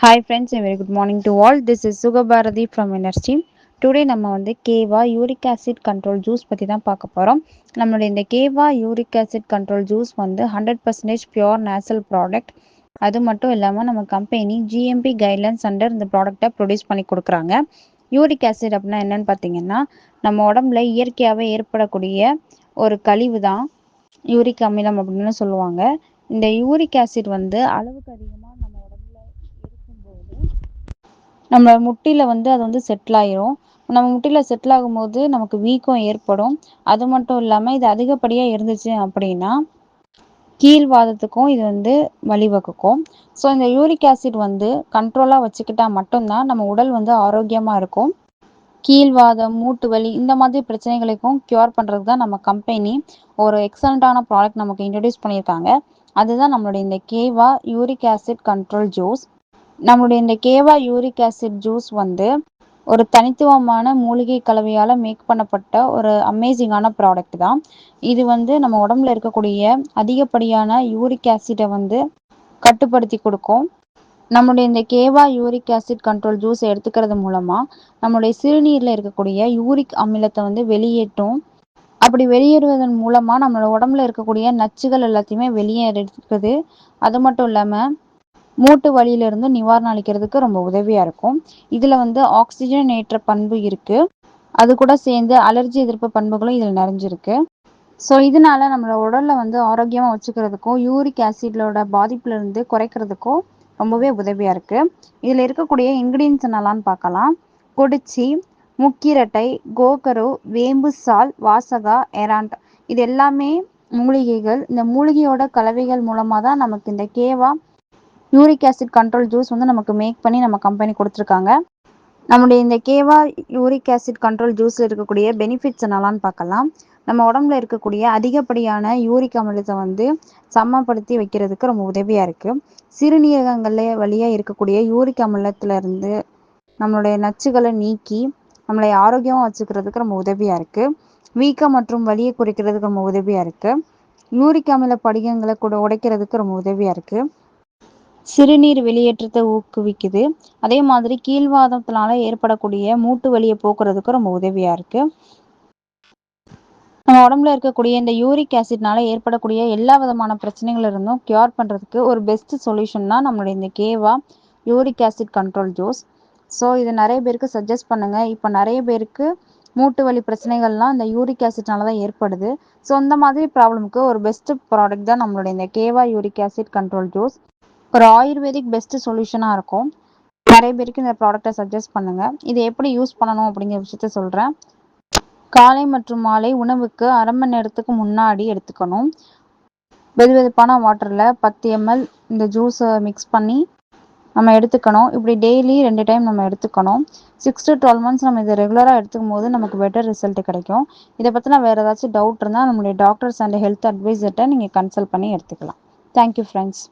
Hi friends, a very good morning to all. This is Sugabharati from Winners Team. Today நம்ம வந்து கேவா uric acid control juice பற்றி தான் பார்க்க போகிறோம். நம்மளுடைய இந்த கேவா யூரிக் ஆசிட் கண்ட்ரோல் ஜூஸ் வந்து 100% பியோர் நேச்சுரல் ப்ராடக்ட். அது மட்டும் இல்லாமல் நம்ம கம்பெனி ஜிஎம்பி கைட்லைன்ஸ் அண்டர் இந்த ப்ராடக்டை ப்ரொடியூஸ் பண்ணி கொடுக்குறாங்க. யூரிக் ஆசிட் அப்படின்னா என்னன்னு பார்த்தீங்கன்னா நம்ம உடம்புல இயற்கையாகவே ஏற்படக்கூடிய ஒரு கழிவு தான் யூரிக் அமிலம் அப்படின்னு சொல்லுவாங்க. இந்த யூரிக் ஆசிட் வந்து அளவுக்கு அதிகமாக நம்ம உடம்புல இருக்கும்போது நம்ம முட்டியில் வந்து அது வந்து செட்டில் ஆயிரும். நம்ம முட்டியில் செட்டில் ஆகும்போது நமக்கு வீக்கம் ஏற்படும். அது மட்டும் இல்லாமல் இது அதிகப்படியாக இருந்துச்சு அப்படின்னா கீழ்வாதத்துக்கும் இது வந்து வழிவகுக்கும். ஸோ இந்த யூரிக் ஆசிட் வந்து கண்ட்ரோலாக வச்சுக்கிட்டா மட்டும்தான் நம்ம உடல் வந்து ஆரோக்கியமாக இருக்கும். கீழ்வாதம், மூட்டு வலி இந்த மாதிரி பிரச்சனைகளுக்கும் க்யூர் பண்ணுறதுக்கு தான் நம்ம கம்பெனி ஒரு எக்ஸலண்ட்டான ப்ராடக்ட் நமக்கு இன்ட்ரடியூஸ் பண்ணியிருக்காங்க. அதுதான் நம்மளுடைய இந்த கேவா யூரிக் ஆசிட் கண்ட்ரோல் ஜூஸ். நம்மளுடைய இந்த கேவா யூரிக் ஆசிட் ஜூஸ் வந்து ஒரு தனித்துவமான மூலிகை கலவையால் மேக் பண்ணப்பட்ட ஒரு அமேசிங்கான ப்ராடக்ட் தான். இது வந்து நம்ம உடம்புல இருக்கக்கூடிய அதிகப்படியான யூரிக் ஆசிடை வந்து கட்டுப்படுத்தி கொடுக்கும். நம்முடைய இந்த கேவா யூரிக் ஆசிட் கண்ட்ரோல் ஜூஸ் எடுத்துக்கிறது மூலமாக நம்மளுடைய சிறுநீரில் இருக்கக்கூடிய யூரிக் அமிலத்தை வந்து வெளியேற்றும். அப்படி வெளியேறுவதன் மூலமாக நம்மளோட உடம்புல இருக்கக்கூடிய நச்சுகள் எல்லாத்தையுமே வெளியேறது. அது மட்டும் இல்லாமல் மூட்டு வலியிலிருந்து நிவாரணம் அளிக்கிறதுக்கு ரொம்ப உதவியாக இருக்கும். இதில் வந்து ஆக்சிஜன் ஏற்ற பண்பு இருக்குது. அது கூட சேர்ந்து அலர்ஜி எதிர்ப்பு பண்புகளும் இதில் நிறைஞ்சிருக்கு. ஸோ இதனால நம்மளோட உடலில் வந்து ஆரோக்கியமாக வச்சுக்கிறதுக்கும் யூரிக் ஆசிட்லோட பாதிப்புலேருந்து குறைக்கிறதுக்கும் ரொம்பவே உதவியாக இருக்குது. இதில் இருக்கக்கூடிய இன்க்ரீடியன்ஸ் என்னெல்லாம்னு பார்க்கலாம். கொடிச்சி, முக்கிரட்டை, கோகரு, வேம்பு சால், வாசகா, எராண்ட் இது எல்லாமே மூலிகைகள். இந்த மூலிகையோட கலவைகள் மூலமாக தான் நமக்கு இந்த கேவா யூரிக் ஆசிட் கண்ட்ரோல் ஜூஸ் வந்து நமக்கு மேக் பண்ணி நம்ம கம்பெனி கொடுத்துருக்காங்க. நம்முடைய இந்த கேவா யூரிக் ஆசிட் கண்ட்ரோல் ஜூஸில் இருக்கக்கூடிய பெனிஃபிட்ஸ் என்னெல்லாம்னு பார்க்கலாம். நம்ம உடம்புல இருக்கக்கூடிய அதிகப்படியான யூரிக் அமிலத்தை வந்து சமப்படுத்தி வைக்கிறதுக்கு ரொம்ப உதவியாக இருக்குது. சிறுநீரகங்களில் வழியாக இருக்கக்கூடிய யூரிக் அமிலத்திலிருந்து நம்மளுடைய நச்சுகளை நீக்கி நம்மளை ஆரோக்கியமாக வச்சுக்கிறதுக்கு ரொம்ப உதவியாக இருக்குது. வீக்கம் மற்றும் வலியை குறைக்கிறதுக்கு ரொம்ப உதவியாக இருக்குது. யூரிக் அமில படிகங்களை கூட உடைக்கிறதுக்கு ரொம்ப உதவியாக இருக்குது. சிறுநீர் வெளியேற்றத்தை ஊக்குவிக்குது. அதே மாதிரி கீழ்வாதத்தினால ஏற்படக்கூடிய மூட்டு வலியை போக்குறதுக்கு ரொம்ப உதவியாக இருக்குது. நம்ம உடம்புல இருக்கக்கூடிய இந்த யூரிக் ஆசிட்னால ஏற்படக்கூடிய எல்லா விதமான பிரச்சனைகள் இருந்தும் க்யூர் பண்ணுறதுக்கு ஒரு பெஸ்ட் சொல்யூஷன் தான் நம்மளுடைய இந்த கேவா uric acid control juice. So இதை நிறைய பேருக்கு சஜஸ்ட் பண்ணுங்கள். இப்போ நிறைய பேருக்கு மூட்டு வலி பிரச்சனைகள்லாம் இந்த யூரிக் ஆசிட்னால தான் ஏற்படுது. ஸோ இந்த மாதிரி ப்ராப்ளமுக்கு ஒரு பெஸ்ட் ப்ராடக்ட் தான் நம்மளுடைய இந்த கேவா யூரிக் ஆசிட் கண்ட்ரோல் ஜூஸ். ஒரு ஆயுர்வேதிக் பெஸ்ட் சொல்யூஷனாக இருக்கும். நிறைய பேருக்கு இந்த ப்ராடக்டை சஜஸ்ட் பண்ணுங்கள். இதை எப்படி யூஸ் பண்ணணும் அப்படிங்கிற விஷயத்த சொல்கிறேன். காலை மற்றும் மாலை உணவுக்கு அரை மணி நேரத்துக்கு முன்னாடி எடுத்துக்கணும். வெதுவெதுப்பான வாட்டரில் 10 ml இந்த ஜூஸை மிக்ஸ் பண்ணி நம்ம எடுத்துக்கணும். இப்படி டெய்லி 2 டைம் நம்ம எடுத்துக்கணும். 6 to 12 months நம்ம இதை ரெகுலராக எடுத்துக்கும் போது நமக்கு பெட்டர் ரிசல்ட் கிடைக்கும். இதை பற்றின வேறு ஏதாச்சும் டவுட் இருந்தால் நம்மளுடைய டாக்டர்ஸ் அண்ட் ஹெல்த் அட்வைசர்கிட்ட நீங்கள் கன்சல்ட் பண்ணி எடுத்துக்கலாம். Thank you friends.